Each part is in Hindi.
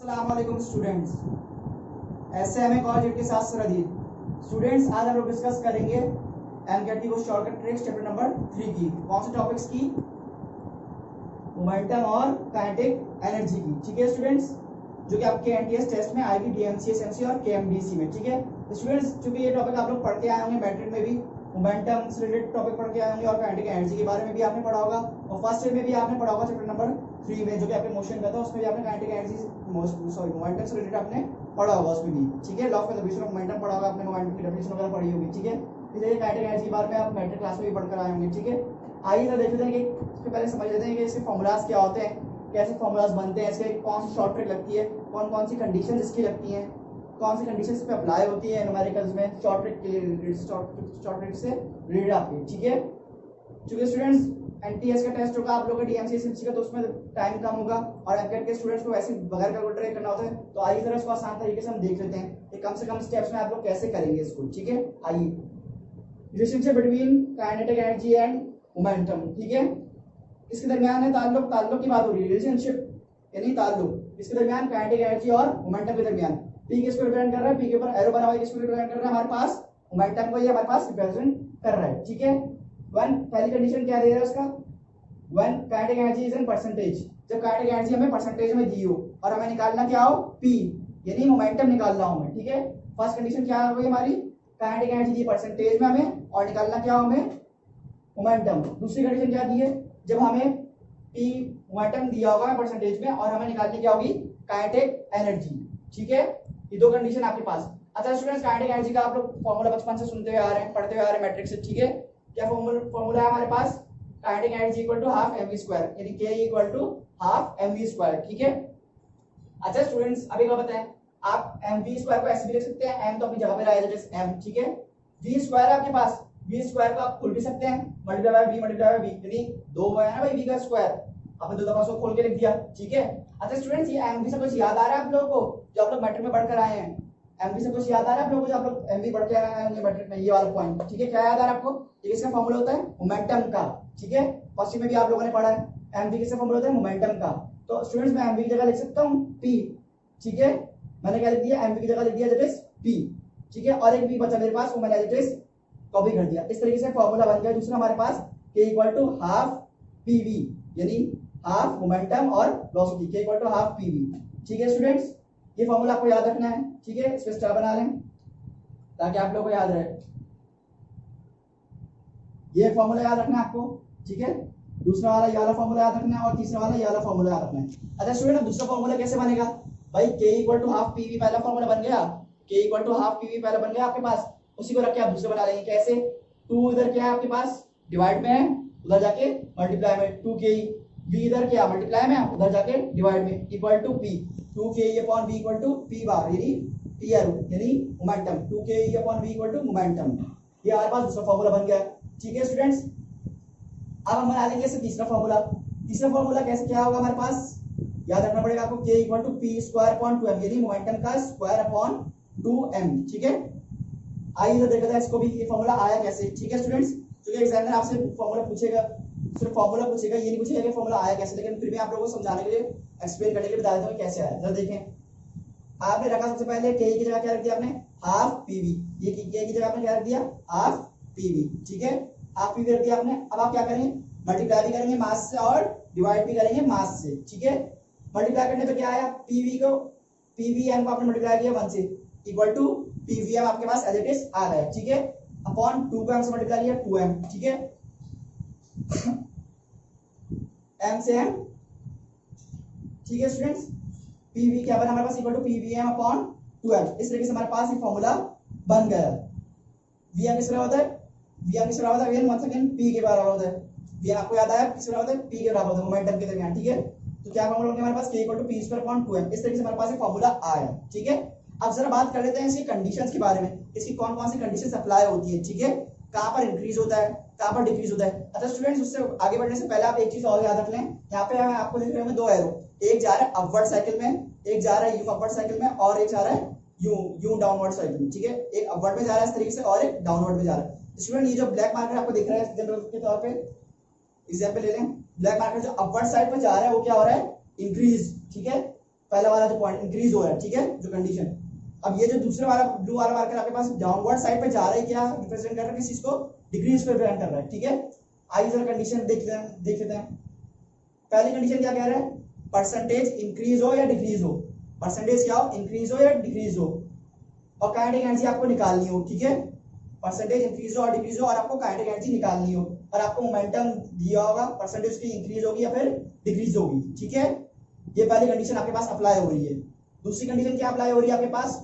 अस्सलाम वालेकुम स्टूडेंट्स, ऐसे हमें कॉलेज के साथ सरदीद स्टूडेंट्स। आज हम लोग डिस्कस करेंगे एमकेटी को शॉर्टकट ट्रिक्स चैप्टर नंबर 3 की। कौन से टॉपिक्स की? मोमेंटम और काइनेटिक एनर्जी की। ठीक है स्टूडेंट्स, जो कि आपके एनटीएस टेस्ट में आएगी डीएमसीएस एमसी और केएमडीसी में। ठीक है स्टूडेंट्स, चूंकि ये टॉपिक आप लोग पढ़ के आए होंगे मैट्रिक में भी, मोमेंटम से रिलेटेड टॉपिक पढ़ के आए होंगे और काइनेटिक एनर्जी के बारे में भी आपने पढ़ा होगा, और फर्स्ट ईयर में भी आपने पढ़ा होगा चैप्टर नंबर 3 में जो कि आपके मोशन का था, उसमें भी आपने काइनेटिक एनर्जी सॉरी मोमेंटम से रिलेटेड आपने पढ़ा होगा उसमें भी। ठीक है, law of conservation of momentum पढ़ा होगा आपने, मोमेंटम की डेफिनेशन वगैरह पढ़ी होगी। ठीक है, इसलिए काइनेटिक एनर्जी के बारे में आप मैट्रिक क्लास में भी पढ़कर आए होंगे। ठीक है, आइए तो देखते हैं कि इसके पहले समझ लेते हैं कि इसके फॉर्मूलाज क्या होते हैं, कैसे फॉर्मूलाज बनते हैं, इसके कौन सी शॉर्ट ट्रिक लगती है, कौन कौन सी कंडीशन इसकी लगती हैं, कौन सी कंडीशंस पे अप्लाई होती है न्यूमेरिकल्स में शॉर्ट ट्रिक के लिए, शॉर्ट ट्रिक से रिलेटेड आपके। ठीक है, चूंकि स्टूडेंट्स एनटीएस का टेस्ट होगा आप लोगों का डीएमसीएस एमसी का, तो उसमें टाइम कम होगा और एमकेट के स्टूडेंट्स को वैसे बगैर कैलकुलेटर करना होता है। तो आइए जरा इसको आसान तरीके से हम देख लेते हैं कि कम से कम स्टेप्स में आप लोग कैसे करेंगे इसको। ठीक है, आइए, relationship between kinetic energy and momentum. ठीक है, इसके दरमियान है ताल्लुक की बात हो रही है, रिलेशनशिप यानी ताल्लुक इसके दरमियान काइनेटिक एनर्जी और मोमेंटम के दरमियान। पी किसको रिप्रेजेंट कर रहा है? पी के ऊपर एरो बना हुआ है, किसको रिप्रेजेंट कर रहा है? हमारे पास मोमेंटम को ये हमारे पास रिप्रेजेंट कर रहा है। ठीक है, वन पहली कंडीशन क्या दे रहा है उसका? One kinetic energy is in percentage. जब काइनेटिक एनर्जी हमें परसेंटेज में दी हो और हमें निकालना क्या हो? पी, यानी मोमेंटम निकालना हो हमें। ठीक है, फर्स्ट कंडीशन क्या हो गई हमारी? काइनेटिक एनर्जी दी परसेंटेज में हमें और निकालना क्या हो हमें? मोमेंटम। दूसरी कंडीशन क्या दी है? जब हमें पी मोमेंटम दिया होगा परसेंटेज में और हमें निकालनी क्या होगी? Kinetic energy. ठीक है, ये दो कंडीशन आपके पास। अच्छा स्टूडेंट्स, काइनेटिक एनर्जी का आप लोग फॉर्मूला बचपन से सुनते हुए आ रहे हैं, पढ़ते हुए आ रहे हैं मैट्रिक से। ठीक है, क्या फॉर्मूला है हमारे पास? Kinetic energy equal to half m v square, यानी K equal to half m v square. ठीक है, अच्छा स्टूडेंट्स, अभी क्या बताएं, आप एमवी स्क्वायर को ऐसे भी लिख सकते हैं, एम तो अपनी जगह पे रहा है एम। ठीक है, वी स्क्वायर है आपके पास, वी स्क्वायर को आप खोल भी सकते हैं, multiply by v multiply by v, यानी दो है ना भाई वी का स्क्वायर, आपने दो दफा उसको खोल के लिख दिया। ठीक है, अच्छा स्टूडेंट्स, ये एमवी से कुछ याद आ रहा है आप लोगों को जो आप लोग मैट्रिक में पढ़कर आए हैं? एमवी से कुछ याद आ रहा है आप लोगों को जो आप लोग एमवी पढ़ के आए होंगे मैट्रिक में? ये वाला पॉइंट। ठीक है, क्या याद आ रहा है आपको? ये किसका फॉर्मूला होता है? मोमेंटम का। ठीक है, फर्स्ट में भी आप लोगों ने पढ़ा है, एमवी किसका फॉर्मूला होता है? मोमेंटम का। तो स्टूडेंट्स, मैं एमवी की जगह लिख सकता हूँ पी। ठीक है, मैंने क्या लिख दिया? एमवी की जगह लिख दिया दैट इज पी। ठीक है, और एक भी बचा मेरे पास, वो मैंने दैट इज कॉपी कर दिया। इस तरीके से फॉर्मूला बन गया दूसरा हमारे पास, k equal to half PV, यानी हाफ मोमेंटम और वेलोसिटी, के इक्वल टू हाफ पीवी। ठीक है स्टूडेंट्स, ये फॉर्मूला आपको याद रखना है। ठीक है, इसमें स्टार बना लें ताकि आप लोगों को याद रहे। ये फॉर्मूला याद रखना है आपको। ठीक है, दूसरा वाला ये वाला फॉर्मूला याद रखना है और तीसरा वाला ये वाला फॉर्मूला याद रखना है। अच्छा स्टूडेंट, दूसरा फॉर्मूला कैसे बनेगा भाई? के इक्वल टू हाफ पीवी पहला फॉर्मूला बन गया, के इक्वल टू हाफ पीवी पहला बन गया आपके पास, उसी को रख के आप दूसरा बना लेंगे। कैसे? टू इधर क्या है आपके पास? डिवाइड में है, उधर जाके मल्टीप्लाई में, टू के वी इधर क्या मल्टीप्लाई में, उधर जाके डिवाइड में, equal to p, two k upon v equal to p bar, यानी पी आर यानी momentum, two k upon v equal to momentum. ये हमारे पास दूसरा फॉर्मूला बन गया। ठीक है स्टूडेंट्स, अब हम बना लेंगे इससे तीसरा फॉर्मूला। तीसरा फॉर्मूला कैसे क्या होगा हमारे पास? याद रखना पड़ेगा आपको, k equal to p square upon 2m, यानी मोमेंटम का स्क्वायर अपॉन 2m। ठीक है, आइए तो देखते हैं इसको भी, ये फॉर्मूला आया कैसे। ठीक है स्टूडेंट्स, क्योंकि एग्जामिनर आपसे फॉर्मूला पूछेगा, सिर्फ फॉर्मूला पूछेगा, ये नहीं पूछेगा कि फॉर्मूला आया कैसे, लेकिन फिर भी आप लोगों को समझाने के लिए, एक्सप्लेन करने के लिए बता देता हूँ कैसे आया। जरा देखें, आपने रखा सबसे पहले के की जगह क्या रख दिया आपने? Half PV. ये के की जगह आपने क्या रख दिया? Half PV. ठीक है, हाफ पीवी रख दिया आपने। अब आप क्या करेंगे? मल्टीप्लाई भी करेंगे मास से और डिवाइड भी करेंगे मास से। ठीक है, मल्टीप्लाई करने पे क्या आया? पीवी को, पीवीएम को आपने मल्टीप्लाई किया 1 से, इक्वल टू पीवीएम आपके पास एज इट इज आ गया। ठीक है, अपॉन 2 को एम से मल्टीप्लाई किया 2m। ठीक है, एम से एम। ठीक है स्टूडेंट्स, पीवी क्या बना हमारे पास? Equal to p v m upon 2m। इस तरीके से हमारे पास ये फॉर्मूला बन गया। वीएम किस तरह होता है? वीएम किस तरह होता है? वीएम वन सेकंड पी के बराबर होता है। वीएम आपको याद आया किस तरह होता है? पी के बराबर होता है मोमेंटम के दरमियान। ठीक है, तो क्या फॉर्मूला होगा हमारे पास? K equal to p square upon 2m। इस तरीके से हमारे पास ये फॉर्मूला आया। ठीक है, अब जरा बात कर लेते हैं इसकी कंडीशंस के बारे में, इसकी कौन कौन सी कंडीशंस अप्लाई होती है। ठीक है, कहां पर इंक्रीज होता है, कहां पर डिक्रीज होता है। अच्छा स्टूडेंट्स, उससे आगे बढ़ने से पहले आप एक चीज और याद रख लें, यहाँ पे आपको दिख रहे हैं दो एरो, एक जा रहा है अपवर्ड साइकिल में, एक जा रहा है यू अपवर्ड साइकिल में, और एक जा रहा है यू डाउनवर्ड साइकिल में। ठीक है, एक अपवर्ड में जा रहा है इस तरीके से और एक डाउनवर्ड में जा रहा है। स्टूडेंट, ये जो ब्लैक मार्कर आपको दिख रहा है एग्जांपल के तौर पे, एग्जांपल ले लें, ब्लैक मार्कर जो अपवर्ड साइड पर जा रहा है वो क्या हो रहा है? इंक्रीज। ठीक है, पहला वाला जो पॉइंट इंक्रीज हो रहा है, ठीक है, जो कंडीशन। अब ये जो दूसरे वाला ब्लू वाला मार्कर आपके पास डाउनवर्ड साइड पे जा रहा है, क्या रिप्रेजेंट कर रहा है, किस चीज को, डिक्रीज को रिप्रेजेंट कर रहा है, ठीक है। आइए जरा कंडीशन देख लेते हैं। पहली कंडीशन क्या कह रहा है, परसेंटेज इंक्रीज हो या डिक्रीज हो, परसेंटेज क्या हो, इंक्रीज हो या डिक्रीज हो, और काइनेटिक एनर्जी आपको निकालनी हो, ठीक है। परसेंटेज इंक्रीज हो और डिक्रीज हो और आपको काइनेटिक एनर्जी निकालनी हो, और आपको मोमेंटम दिया होगा, परसेंटेज उसकी इंक्रीज होगी या फिर डिक्रीज होगी, ठीक है। ये पहली कंडीशन आपके पास अप्लाई हो रही है। दूसरी कंडीशन क्या अप्लाई हो रही है आपके पास,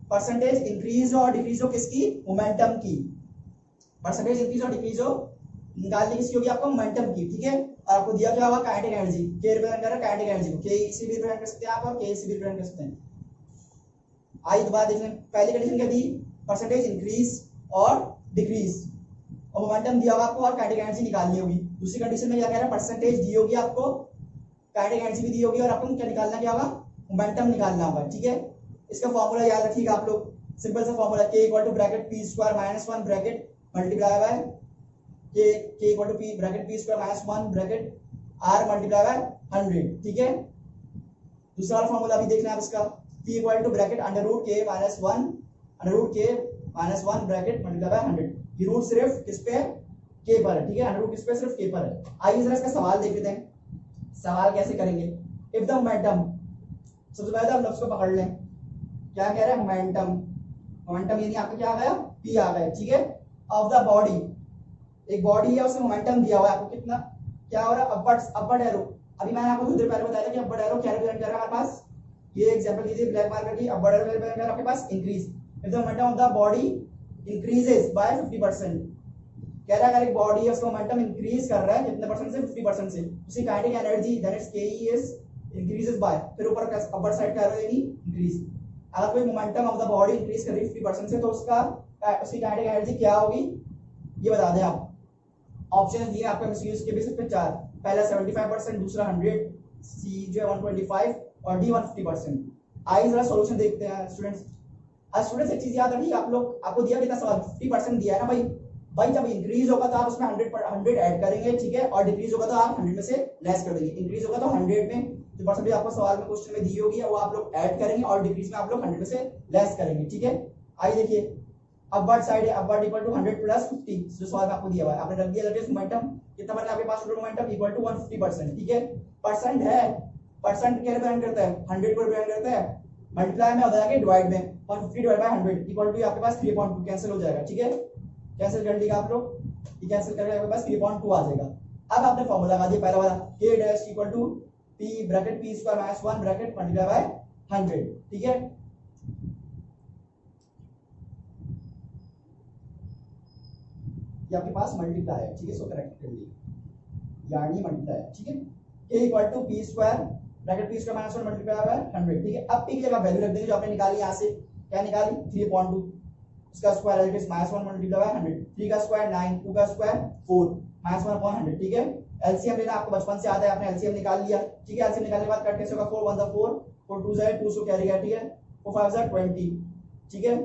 परसेंटेज इंक्रीज हो और डिक्रीज हो किसकी, मोमेंटम की। परसेंटेज इंक्रीज और डिक्रीज हो निकालने किसकी होगी, आपको मोमेंटम की, ठीक है। और आपको दिया क्या होगा, काइनेटिक एनर्जी, के रिप्रेजेंट कर रहा है काइनेटिक एनर्जी को, के इसी भी रिप्रेजेंट कर सकते हैं आप और के इसी भी रिप्रेजेंट कर सकते हैं। आइए दोबारा देख लें, पहली कंडीशन क्या दी, परसेंटेज इंक्रीज और डिक्रीज, और मोमेंटम दिया होगा आपको और काइनेटिक एनर्जी निकालनी होगी। दूसरी कंडीशन में क्या कह रहा है, परसेंटेज दी होगी आपको, काइनेटिक एनर्जी भी दी होगी, और आपको क्या निकालना क्या होगा, मोमेंटम निकालना होगा, ठीक है। इसका फॉर्मूला याद रखिएगा आप लोग, सिंपल सा formula, K equal to bracket P square minus 1 bracket multiply by K equal to P bracket P square minus 1 bracket R multiply by 100, ठीक है। दूसरा वाला फॉर्मूला भी देखना है आप इसका, p equal to bracket under root k minus 1 bracket multiply by 100। ये रूट सिर्फ किस पे है, के पर है, ठीक है, अंडर रूट किस पे, सिर्फ के पर है। आइए जरा इसका सवाल देख लेते हैं। सवाल कैसे करेंगे, इफ द मोमेंटम, सबसे पहले आप लफ्ज को पकड़ लें, क्या कह रहा है, मोमेंटम, मोमेंटम यानी आपका क्या आ गया, p आ गया, ठीक है, ऑफ द बॉडी, एक बॉडी है उसमें मोमेंटम दिया हुआ है आपको, कितना, क्या हो रहा है, अपवर्ड एरो। अभी मैंने आपको थोड़ी देर पहले बताया था कि अपवर्ड एरो क्या रिप्रेजेंट कर रहा है हमारे पास, ये एग्जांपल लीजिए ब्लैक मार्कर की, अपवर्ड एरो रिप्रेजेंट कर रहा है आपके पास increase, if the momentum of the body increases by 50%, कह रहा है अगर एक बॉडी है उसका मोमेंटम इंक्रीज कर रहा है कितने परसेंट से, 50% से, उसकी काइनेटिक एनर्जी दैट इज के इज इंक्रीजेस बाय, फिर ऊपर का अपर साइड का एरो यानी इंक्रीज। अगर कोई momentum of the body increase कर रही है 50% से, तो उसकी काइनेटिक एनर्जी क्या होगी, ये बता दें आप। ऑप्शन दिए आपको एमसीक्यूज के बेसिस पे 4, पहला 75%, दूसरा 100, सी जो है 125 और डी 150%। आइए जरा सॉल्यूशन देखते हैं स्टूडेंट्स। आज स्टूडेंट्स एक चीज याद रखिए, आप लोग, आपको दिया कितना सवाल, 50% दिया है ना भाई, भाई जब इंक्रीज होगा तो आप उसमें 100 ऐड करेंगे, ठीक है, और डिक्रीज होगा तो आप 100 में से लेस कर देंगे। इंक्रीज होगा तो 100 में जो परसेंटेज आपको सवाल में क्वेश्चन में दी होगी वो आप लोग ऐड करेंगे, और डिक्रीज में आप लोग 100 में से लेस करेंगे, ठीक है। आइए देखिए, अपवर्ड साइड है, अपवर्ड इक्वल टू 100 प्लस 50, जो सवाल में आपको दिया हुआ है, आपने रख दिया लेटेस्ट मोमेंटम कितना बना आपके पास, टोटल मोमेंटम इक्वल टू 150%, ठीक है। परसेंट है, परसेंट क्या रिप्रेजेंट करता है, 100 को रिप्रेजेंट करता है, मल्टीप्लाई में हो जाएगा डिवाइड में, 150 डिवाइड बाय 100 इक्वल टू आपके पास 3.2 कैंसिल हो जाएगा, ठीक है, कैंसिल कर लीजिएगा आप लोग, ये कैंसिल करके आपके पास 3.2 आ जाएगा। अब आपने फॉर्मूला लगा दिया पहला वाला, k dash equal to p bracket p square minus 1 bracket multiply by 100, ठीक है। ये आपके पास मल्टीप्लाई है, ठीक है, इसको करेक्ट कर लीजिए, यानी मल्टीप्लाई है, ठीक है। k equal to p square bracket p square minus 1 multiply by 100, ठीक है। अब p की जगह वैल्यू रख देंगे जो आपने निकाली, यहां से क्या निकाली, 3.2, उसका स्क्वायर है माइनस 1 मल्टीप्लाई बाय 100, 3 का स्क्वायर 9, 2 का स्क्वायर 4 माइनस 1 अपॉन 100, ठीक है। एलसीएम लेना आपको बचपन से आता है, आपने एलसीएम निकाल लिया, ठीक है। एलसीएम निकालने के बाद कट कैसे होगा, 4 1 4, 4 2 है 2 सो कैरी गया, ठीक है, 4 5 20, ठीक है,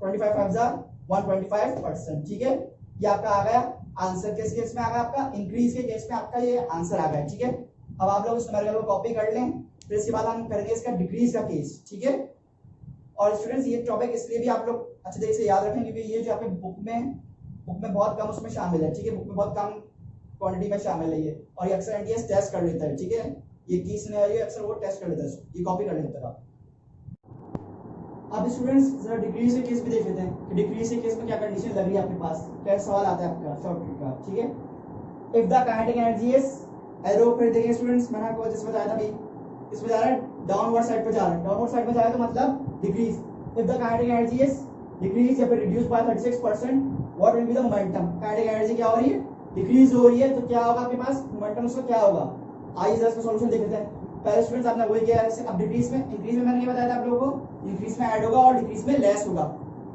25 5 125%, ठीक है। ये आपका आ गया आंसर, किस केस में आ गया आपका, इंक्रीज के केस में आपका ये आंसर आ गया, ठीक है। अब आप लोग इस नंबर को कॉपी कर लें, फिर इसके बाद हम करेंगे इसका डिक्रीज का केस, ठीक है। और स्टूडेंट्स ये टॉपिक इसलिए भी आप लोग अच्छे तरीके से याद रखें क्योंकि ये जो आपके बुक में बहुत कम उसमें शामिल है, ठीक है, बुक में बहुत कम क्वांटिटी में शामिल है ये, और ये अक्सर एनटीएस टेस्ट कर लेता है, ठीक है। ये की सिनेरियो अक्सर वो टेस्ट कर लेता है, ये कॉपी कर लेता है। अब स्टूडेंट्स जरा डिक्रीज के केस भी देख लेते हैं कि डिक्रीज के केस में क्या कंडीशन लग रही है आपके पास, क्या सवाल आता है आपका शॉर्ट का, ठीक है। If the kinetic energy is arrow, फिर देखिए स्टूडेंट्स मैंने आपको जैसे बताया था अभी, इसमें जा रहा है डाउनवर्ड साइड पे जा रहा है, डाउनवर्ड साइड पे जा रहा है तो मतलब decrease. If the kinetic energy is decrease या फिर reduce by 36%, what will be the momentum, kinetic energy क्या हो रही है, डिक्रीज हो रही है, तो क्या होगा आपके पास मोमेंटम, उसका क्या होगा। आइए जरा इसका सॉल्यूशन देख लेते हैं। पहले स्टूडेंट्स आपने वही किया है, अब डिक्रीज में, इंक्रीज में मैंने ये बताया था आप लोगों को, इंक्रीज में ऐड होगा और डिक्रीज में लेस होगा।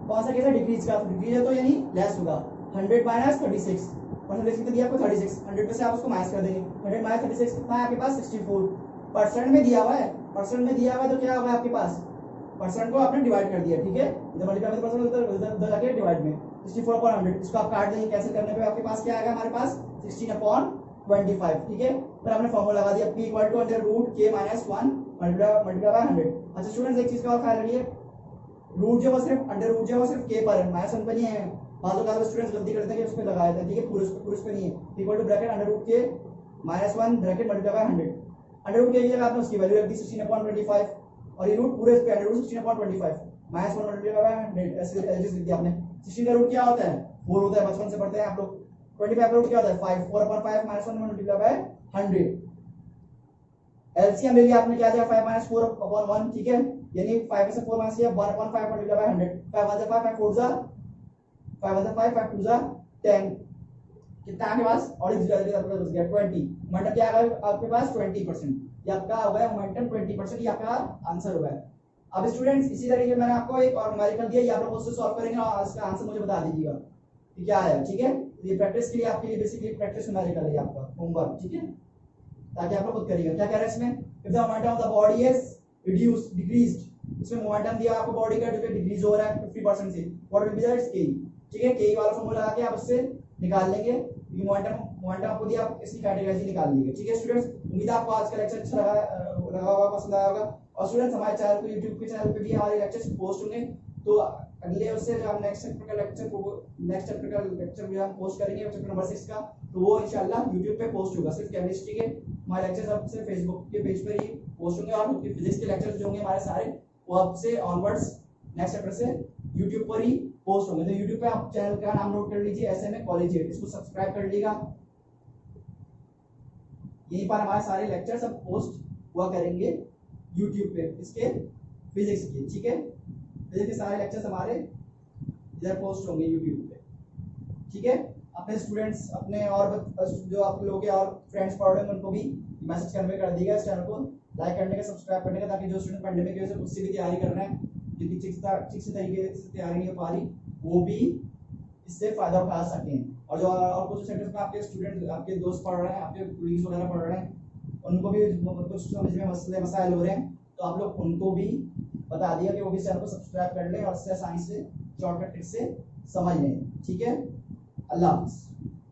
कौन सा केस है, डिक्रीज का, डिक्रीज है तो यानी लेस होगा। 100 माइनस 36, परसेंटेज कितना दिया आपको 36, 100 में से आप उसको माइनस कर देंगे, 100 माइनस 36 कितना है आपके पास 64, परसेंट में दिया हुआ है, परसेंट में दिया हुआ है तो क्या होगा आपके पास, परसेंट को आपने डिवाइड कर दिया, ठीक है, इधर मल्टीप्लाई में परसेंट उधर जाके डिवाइड में 64/100, इसको आप काट देंगे, कैंसिल करने पे आपके पास क्या आएगा, हमारे पास 16/100, 25, ठीक है। फिर आपने फॉर्मूला लगा दिया p equal to under root k minus 1 multiply by 100। अच्छा स्टूडेंट्स एक चीज का और ख्याल रखिए, रूट जो वो सिर्फ अंडर रूट जो वो सिर्फ k पर है, माइनस 1 पर नहीं है। बातों का स्टूडेंट्स गलती करते हैं कि उसमें लगा देते हैं, ठीक है, पूरे पे नहीं है। Equal to bracket under root k minus 1 bracket multiply by 100। Under root k की जगह आपने उसकी वैल्यू रख दी 16/25 और ये रूट पूरे पे under root 16/25 minus 1 multiply by 100 ऐसे लिख दिया आपने। 16 का रूट क्या होता है? 4 होता है, बचपन से पढ़ते हैं आप लोग। 25 का रूट क्या होता है? 5। 4/5 माइनस 1 मल्टीप्लाई बाय 100। एलसीएम ले लिया आपने, क्या दिया? 5 माइनस 4/1, ठीक है, यानी 5 में से 4 माइनस किया 1/5 मल्टीप्लाई बाय 100। 5 1 5 5 4 जा 5 1 5 5 2 जा 10, कितना आपके पास? और इस जगह आपके पास बच गया 20। मोमेंटम क्या आ गया आपके पास? 20%। ये आपका हो गया मोमेंटम 20%, ये आपका आंसर हो गया। अब स्टूडेंट्स इसी तरीके मैंने आपको एक और न्यूमेरिकल दिया, ये आप लोग उससे सॉल्व करेंगे और इसका आंसर मुझे बता दीजिएगा कि क्या है, ठीक है। ये प्रैक्टिस के लिए आपके लिए बेसिकली प्रैक्टिस न्यूमेरिकल है आपका होमवर्क, ठीक है, ताकि आप लोग खुद करिएगा। क्या कह रहे हैं इसमें? If the momentum of the body is reduced decreased, इसमें मोमेंटम दिया आपको बॉडी का जो कि डिक्रीज हो रहा है 50% से, what will be the it's के, ठीक है। के वाला फार्मूला लगा के आप उससे निकाल लेंगे ये मोमेंटम आपको दिया, आप इसकी कैटेगरी निकाल लीजिए, ठीक है स्टूडेंट्स। उम्मीद है आपको आज का लेक्चर अच्छा लगा होगा, पसंद आया होगा। और स्टूडेंट्स हमारे चैनल पे YouTube के चैनल पे भी हमारे लेक्चर्स पोस्ट होंगे, तो अगले उससे जो हम नेक्स्ट चैप्टर का लेक्चर भी हम पोस्ट करेंगे चैप्टर नंबर 6 का, तो वो इंशाल्लाह YouTube पे पोस्ट होगा। सिर्फ केमिस्ट्री के हमारे लेक्चर्स आपसे फेसबुक के पेज पर ही पोस्ट होंगे, और फिजिक्स के लेक्चर्स जो होंगे हमारे सारे वो आपसे ऑनवर्ड्स नेक्स्ट चैप्टर से YouTube पर ही पोस्ट होंगे। तो YouTube पे आप चैनल का नाम नोट कर लीजिए, SMA कॉलेज 8, इसको सब्सक्राइब कर लीजिएगा। यहीं पर हमारे सारे लेक्चर्स अब पोस्ट हुआ करेंगे YouTube पे, इसके फिजिक्स के, ठीक है। फिजिक्स के सारे लेक्चर्स हमारे इधर पोस्ट होंगे YouTube पे, ठीक है। अपने स्टूडेंट्स अपने और जो आप लोग के और फ्रेंड्स पढ़ रहे हैं उनको भी मैसेज कन्वे कर दीजिएगा इस चैनल को लाइक करने का, सब्सक्राइब करने का, ताकि जो स्टूडेंट पेंडेमिक की वजह से खुद से भी तैयारी कर रहे हैं, जिनकी ठीक से तरीके से तैयारी नहीं हो पा रही, वो भी इससे फायदा उठा सकें। और जो और कुछ सेंटर्स में आपके स्टूडेंट आपके दोस्त पढ़ रहे हैं, आपके कोलीग्स वगैरह पढ़ रहे हैं, उनको भी कुछ समझ में मसाइल हो रहे हैं, तो आप लोग उनको भी बता दिया कि वो भी चैनल को सब्सक्राइब कर लें और इससे आसानी से शॉर्टकट ट्रिक से समझ लें, ठीक है। अल्लाह हाफिज़।